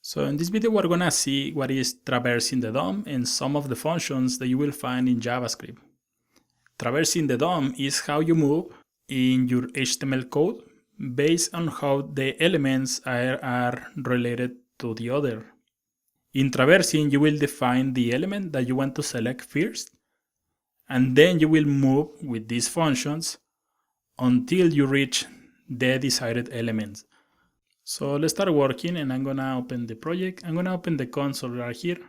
So in this video, we're gonna see what is traversing the DOM and some of the functions that you will find in JavaScript. Traversing the DOM is how you move in your HTML code based on how the elements are related to the other. In traversing, you will define the element that you want to select first, and then you will move with these functions until you reach the desired elements. So let's start working, and I'm gonna open the project. I'm gonna open the console right here,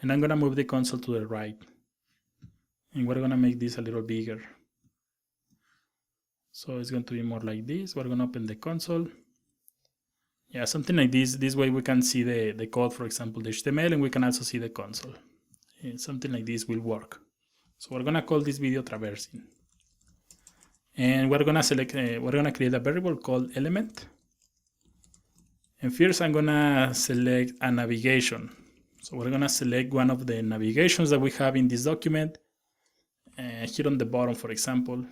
and I'm gonna move the console to the right. And we're gonna make this a little bigger. So it's going to be more like this. We're gonna open the console. Yeah, something like this. This way we can see the code, for example, the HTML, and we can also see the console. And something like this will work. So we're gonna call this video traversing. And we're gonna create a variable called element. And first I'm gonna select a navigation. So we're gonna select one of the navigations that we have in this document. Here on the bottom, for example,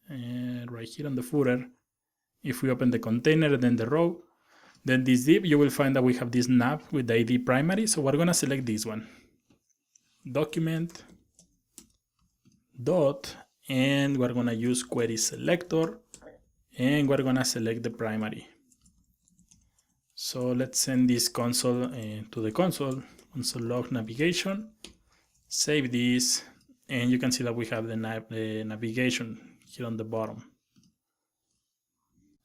and right here on the footer. If we open the container, then the row, then this div, you will find that we have this nav with the ID primary. So we're gonna select this one. Document dot, and we're gonna use query selector, and we're gonna select the primary. So let's send this console to the console log navigation, save this, and you can see that we have the navigation here on the bottom.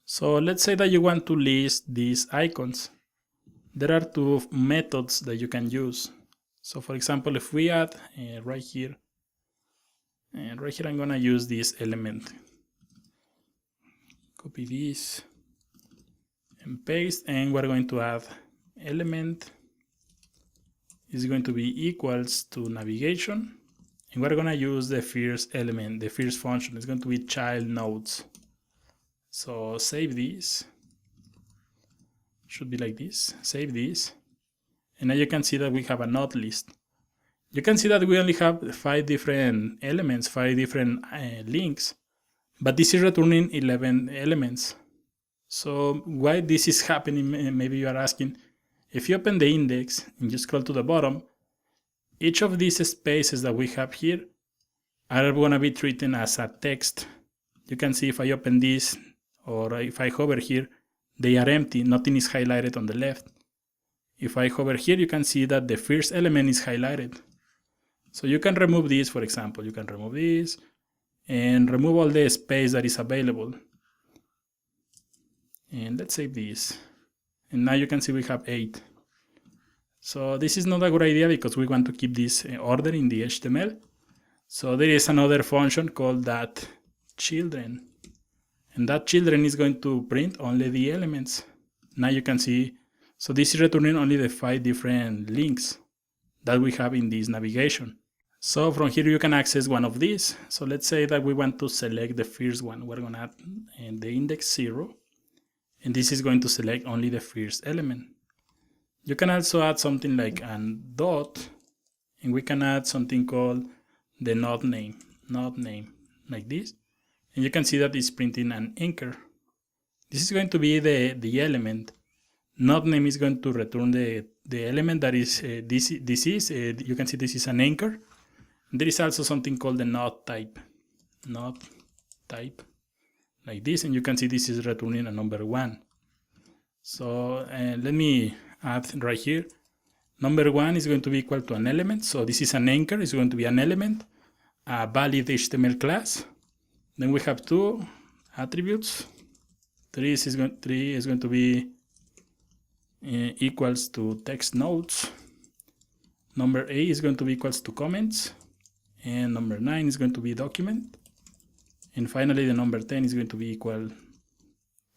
So let's say that you want to list these icons. There are two methods that you can use. So for example, if we add right here, I'm gonna use this element. Copy this and paste, and we're going to add element is going to be equals to navigation, and we're going to use the first element, the first function is going to be child nodes. So save this, should be like this, save this, and now you can see that we have a node list. You can see that we only have 5 different elements, 5 different links, but this is returning 11 elements. So why this is happening, maybe you are asking. If you open the index and you scroll to the bottom, each of these spaces that we have here are going to be treated as a text. You can see if I open this or if I hover here, they are empty, nothing is highlighted on the left. If I hover here, you can see that the first element is highlighted. So you can remove this, for example, you can remove this and remove all the space that is available. And let's save this. And now you can see we have 8. So this is not a good idea because we want to keep this order in the HTML. So there is another function called that children. And that children is going to print only the elements. Now you can see, so this is returning only the 5 different links that we have in this navigation. So from here you can access one of these. So let's say that we want to select the first one. We're going to add the index 0. And this is going to select only the first element. You can also add something like a dot, and we can add something called the node name, like this. And you can see that it's printing an anchor. This is going to be the element. Node name is going to return the element that is, you can see this is an anchor. There is also something called the node type, like this, and you can see this is returning a number 1. So let me add right here. Number 1 is going to be equal to an element. So this is an anchor, it's going to be an element, a valid HTML class. Then we have 2 attributes. 3 is going to be equals to text nodes. Number 8 is going to be equals to comments. And number 9 is going to be document. And finally, the number 10 is going to be equal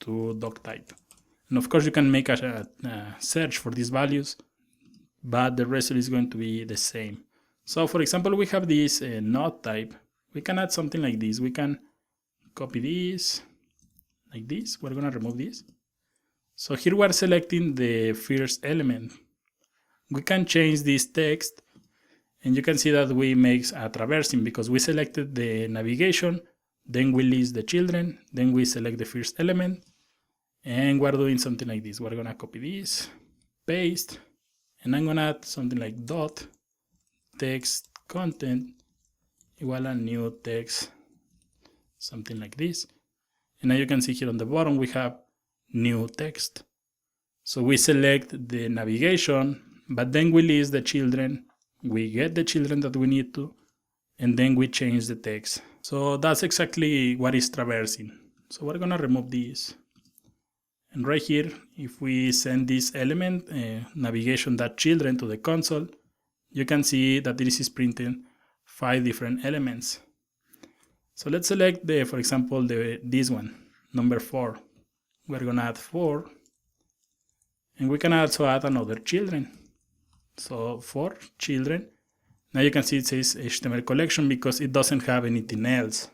to doc type. And of course, you can make a search for these values, but the result is going to be the same. So for example, we have this node type. We can add something like this. We can copy this, like this. We're going to remove this. So here we're selecting the first element. We can change this text, and you can see that we make a traversing because we selected the navigation. Then we list the children, then we select the first element, and we're doing something like this. We're gonna copy this, paste, and I'm gonna add something like dot text content equal a new text, something like this. And now you can see here on the bottom we have new text. So we select the navigation, but then we list the children, we get the children that we need to, and then we change the text. So that's exactly what is traversing. So we're gonna remove this. And right here, if we send this element, navigation.children to the console, you can see that this is printing 5 different elements. So let's select for example, this one, number 4. We're gonna add 4. And we can also add another children. So 4 children. Now you can see it says HTML collection because it doesn't have anything else.